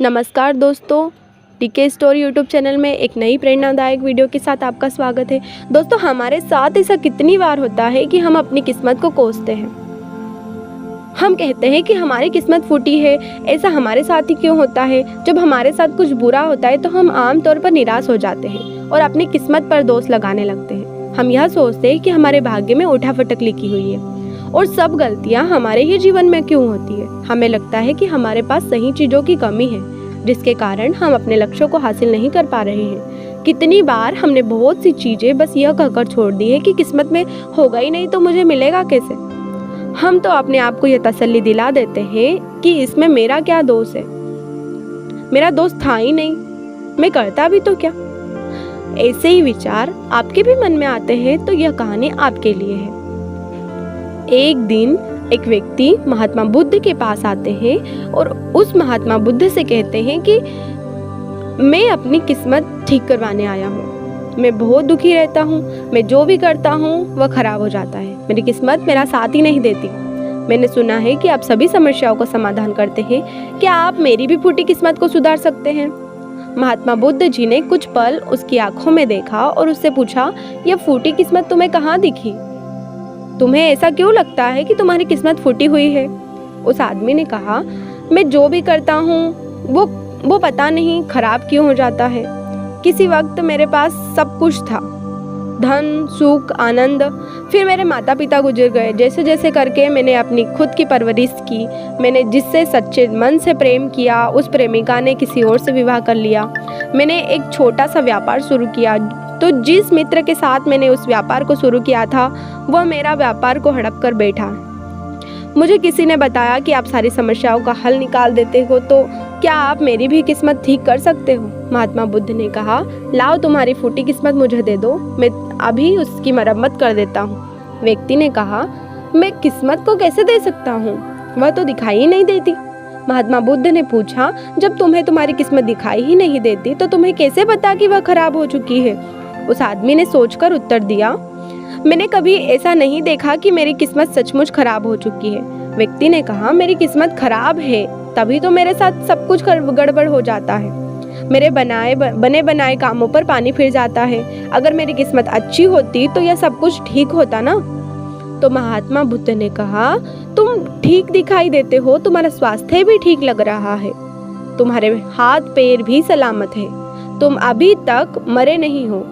नमस्कार दोस्तों, टीके स्टोरी यूट्यूब चैनल में एक नई प्रेरणादायक वीडियो के साथ आपका स्वागत है। दोस्तों, हमारे साथ ऐसा कितनी बार होता है कि हम अपनी किस्मत को कोसते हैं। हम कहते हैं कि हमारी किस्मत फूटी है। ऐसा हमारे साथ ही क्यों होता है? जब हमारे साथ कुछ बुरा होता है तो हम आमतौर पर निराश हो जाते हैं और अपनी किस्मत पर दोष लगाने लगते हैं। हम यह सोचते हैं कि हमारे भाग्य में उठाफटक लिखी हुई है और सब गलतियां हमारे ही जीवन में क्यों होती है। हमें लगता है कि हमारे पास सही चीज़ों की कमी है, जिसके कारण हम अपने लक्ष्यों को हासिल नहीं कर पा रहे हैं। कितनी बार हमने बहुत सी चीज़ें बस यह कहकर छोड़ दी है कि किस्मत में होगा ही नहीं तो मुझे मिलेगा कैसे। हम तो अपने आप को यह तसल्ली दिला देते हैं कि इसमें मेरा क्या दोष है, मेरा दोस्त था ही नहीं, मैं करता भी तो क्या। ऐसे ही विचार आपके भी मन में आते हैं तो यह कहानी आपके लिए है। एक दिन एक व्यक्ति महात्मा बुद्ध के पास आते हैं और उस महात्मा बुद्ध से कहते हैं कि मैं अपनी किस्मत ठीक करवाने आया हूँ। मैं बहुत दुखी रहता हूँ, मैं जो भी करता हूँ वह खराब हो जाता है, मेरी किस्मत मेरा साथ ही नहीं देती। मैंने सुना है कि आप सभी समस्याओं का समाधान करते हैं, क्या आप मेरी भी फूटी किस्मत को सुधार सकते हैं? महात्मा बुद्ध जी ने कुछ पल उसकी आंखों में देखा और उससे पूछा, यह फूटी किस्मत तुम्हें कहाँ दिखी? तुम्हें ऐसा क्यों लगता है कि तुम्हारी किस्मत फूटी हुई है? उस आदमी ने कहा, मैं जो भी करता हूँ वो पता नहीं खराब क्यों हो जाता है। किसी वक्त मेरे पास सब कुछ था, धन, सुख, आनंद। फिर मेरे माता पिता गुजर गए। जैसे जैसे करके मैंने अपनी खुद की परवरिश की। मैंने जिससे सच्चे मन से प्रेम किया, उस प्रेमिका ने किसी और से विवाह कर लिया। मैंने एक छोटा सा व्यापार शुरू किया, तो जिस मित्र के साथ मैंने उस व्यापार को शुरू किया था वह मेरा व्यापार को हड़प कर बैठा। मुझे किसी ने बताया कि आप सारी समस्याओं का हल निकाल देते हो, तो क्या आप मेरी भी किस्मत ठीक कर सकते हो? महात्मा बुद्ध ने कहा, लाओ तुम्हारी फूटी किस्मत मुझे दे दो, मैं अभी उसकी मरम्मत कर देता हूँ। व्यक्ति ने कहा, मैं किस्मत को कैसे दे सकता हूँ, वह तो दिखाई ही नहीं देती। महात्मा बुद्ध ने पूछा, जब तुम्हें तुम्हारी किस्मत दिखाई ही नहीं देती तो तुम्हें कैसे पता कि वह खराब हो चुकी है? उस आदमी ने सोचकर उत्तर दिया, मैंने कभी ऐसा नहीं देखा कि मेरी किस्मत सचमुच खराब हो चुकी है। व्यक्ति ने कहा, मेरी किस्मत खराब है तभी तो मेरे साथ सब कुछ गड़बड़ हो जाता है। मेरे बने बनाए कामों पर पानी फिर जाता है। अगर मेरी किस्मत अच्छी होती तो यह सब कुछ ठीक होता ना। तो महात्मा बुद्ध ने कहा, तुम ठीक दिखाई देते हो, तुम्हारा स्वास्थ्य भी ठीक लग रहा है, तुम्हारे हाथ पैर भी सलामत है, तुम अभी तक मरे नहीं हो।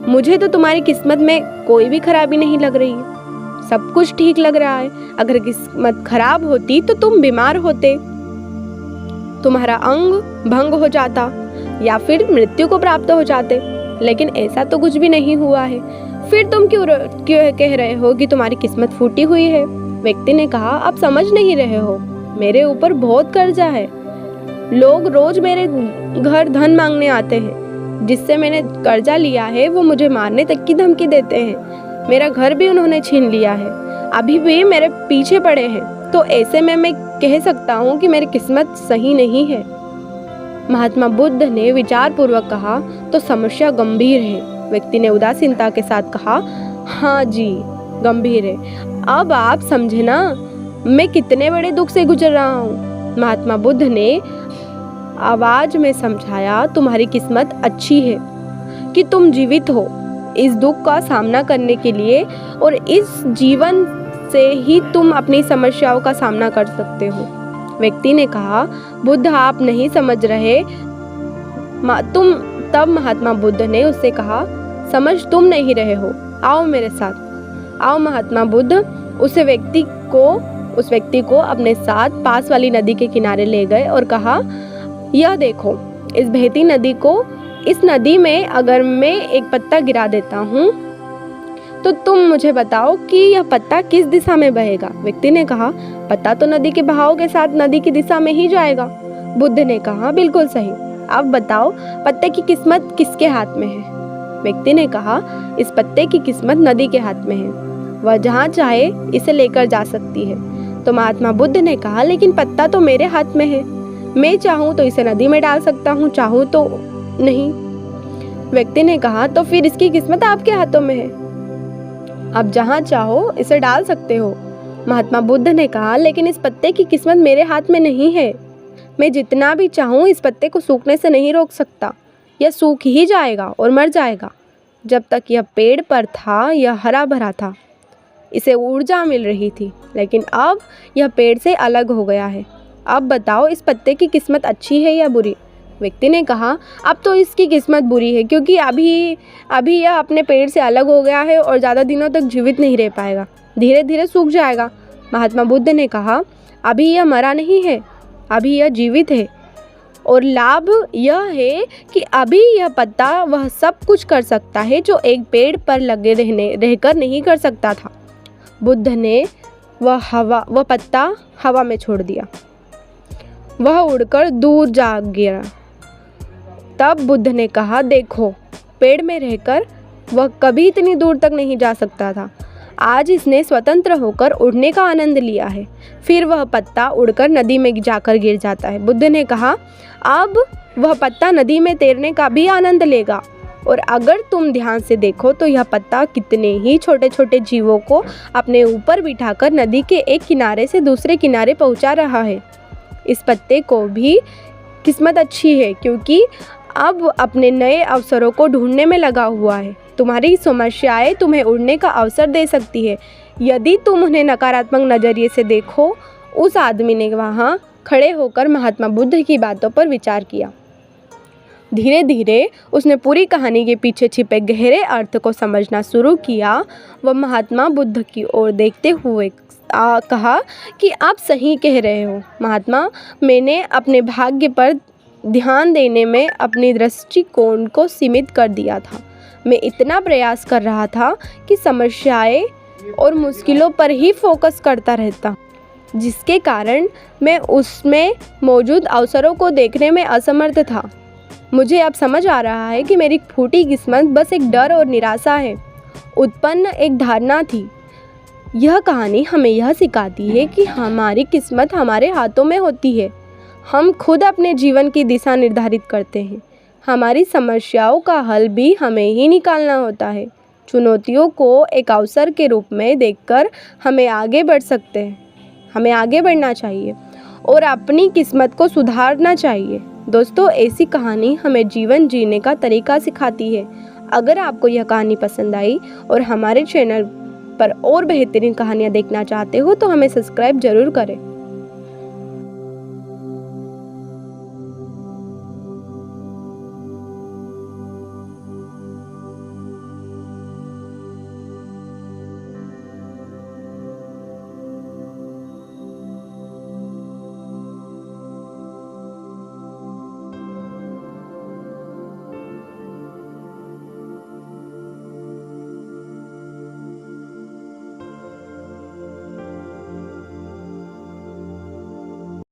मुझे तो तुम्हारी किस्मत में कोई भी खराबी नहीं लग रही है, सब कुछ ठीक लग रहा है। अगर किस्मत खराब होती तो तुम बीमार होते, तुम्हारा अंग भंग हो जाता या फिर मृत्यु को प्राप्त हो जाते, लेकिन ऐसा तो कुछ भी नहीं हुआ है। फिर तुम क्यों कह रहे हो कि तुम्हारी किस्मत फूटी हुई है? व्यक्ति ने कहा, आप समझ नहीं रहे हो, मेरे ऊपर बहुत कर्जा है। लोग रोज मेरे घर धन मांगने आते हैं, जिससे मैंने कर्जा लिया है वो मुझे मारने तक की धमकी देते हैं। मेरा घर भी उन्होंने छीन लिया है, अभी भी मेरे पीछे पड़े हैं। तो ऐसे में मैं कह सकता हूँ कि मेरी किस्मत सही नहीं है। महात्मा बुद्ध ने विचार पूर्वक कहा, तो समस्या गंभीर है। व्यक्ति ने उदासीनता के साथ कहा, हाँ जी गंभीर है। अब आप समझे ना मैं कितने बड़े दुख से गुजर रहा हूँ। महात्मा बुद्ध ने आवाज में समझाया, तुम्हारी किस्मत अच्छी है कि तुम जीवित हो इस दुख का सामना करने के लिए, और इस जीवन से ही तुम अपनी समस्याओं का सामना कर सकते हो। व्यक्ति ने कहा, बुद्ध आप नहीं समझ रहे। तब महात्मा बुद्ध ने उससे कहा, समझ तुम नहीं रहे हो, आओ मेरे साथ आओ। महात्मा बुद्ध उस व्यक्ति को अपने साथ पास वाली नदी के किनारे ले गए और कहा, यह देखो इस बहती नदी को, इस नदी में अगर मैं एक पत्ता गिरा देता हूँ तो तुम मुझे बताओ कि यह पत्ता किस दिशा में बहेगा। व्यक्ति ने कहा, पत्ता तो नदी के बहाव के साथ नदी की दिशा में ही जाएगा। बुद्ध ने कहा, बिल्कुल सही। अब बताओ पत्ते की किस्मत किसके हाथ में है? व्यक्ति ने कहा, इस पत्ते की किस्मत नदी के हाथ में है, वह जहाँ चाहे इसे लेकर जा सकती है। तो महात्मा बुद्ध ने कहा, लेकिन पत्ता तो मेरे हाथ में है, मैं चाहूँ तो इसे नदी में डाल सकता हूँ, चाहूँ तो नहीं। व्यक्ति ने कहा, तो फिर इसकी किस्मत आपके हाथों में है, आप जहाँ चाहो इसे डाल सकते हो। महात्मा बुद्ध ने कहा, लेकिन इस पत्ते की किस्मत मेरे हाथ में नहीं है, मैं जितना भी चाहूँ इस पत्ते को सूखने से नहीं रोक सकता। यह सूख ही जाएगा और मर जाएगा। जब तक यह पेड़ पर था यह हरा भरा था, इसे ऊर्जा मिल रही थी, लेकिन अब यह पेड़ से अलग हो गया है। अब बताओ इस पत्ते की किस्मत अच्छी है या बुरी? व्यक्ति ने कहा, अब तो इसकी किस्मत बुरी है, क्योंकि अभी यह अपने पेड़ से अलग हो गया है और ज़्यादा दिनों तक जीवित नहीं रह पाएगा, धीरे धीरे सूख जाएगा। महात्मा बुद्ध ने कहा, अभी यह मरा नहीं है, अभी यह जीवित है, और लाभ यह है कि अभी यह पत्ता वह सब कुछ कर सकता है जो एक पेड़ पर लगे रहकर नहीं कर सकता था। बुद्ध ने वह पत्ता हवा में छोड़ दिया। वह उड़कर दूर जा गिरा। तब बुद्ध ने कहा, देखो, पेड़ में रहकर वह कभी इतनी दूर तक नहीं जा सकता था। आज इसने स्वतंत्र होकर उड़ने का आनंद लिया है। फिर वह पत्ता उड़कर नदी में जाकर गिर जाता है। बुद्ध ने कहा, अब वह पत्ता नदी में तैरने का भी आनंद लेगा। और अगर तुम ध्यान से देखो तो यह पत्ता कितने ही छोटे छोटे जीवों को अपने ऊपर बिठाकर नदी के एक किनारे से दूसरे किनारे पहुंचा रहा है। इस पत्ते को भी किस्मत अच्छी है, क्योंकि अब अपने नए अवसरों को ढूंढने में लगा हुआ है। तुम्हारी समस्याएं तुम्हें उड़ने का अवसर दे सकती है, यदि तुम उन्हें नकारात्मक नज़रिए से देखो। उस आदमी ने वहाँ खड़े होकर महात्मा बुद्ध की बातों पर विचार किया। धीरे धीरे उसने पूरी कहानी के पीछे छिपे गहरे अर्थ को समझना शुरू किया। वह महात्मा बुद्ध की ओर देखते हुए कहा कि आप सही कह रहे हो महात्मा, मैंने अपने भाग्य पर ध्यान देने में अपनी दृष्टिकोण को सीमित कर दिया था। मैं इतना प्रयास कर रहा था कि समस्याएं और मुश्किलों पर ही फोकस करता रहता, जिसके कारण मैं उसमें मौजूद अवसरों को देखने में असमर्थ था। मुझे अब समझ आ रहा है कि मेरी फूटी किस्मत बस एक डर और निराशा है उत्पन्न एक धारणा थी। यह कहानी हमें यह सिखाती है कि हमारी किस्मत हमारे हाथों में होती है। हम खुद अपने जीवन की दिशा निर्धारित करते हैं। हमारी समस्याओं का हल भी हमें ही निकालना होता है। चुनौतियों को एक अवसर के रूप में देखकर हमें आगे बढ़ना चाहिए और अपनी किस्मत को सुधारना चाहिए। दोस्तों, ऐसी कहानी हमें जीवन जीने का तरीका सिखाती है। अगर आपको यह कहानी पसंद आई और हमारे चैनल पर और बेहतरीन कहानियाँ देखना चाहते हो तो हमें सब्सक्राइब जरूर करें।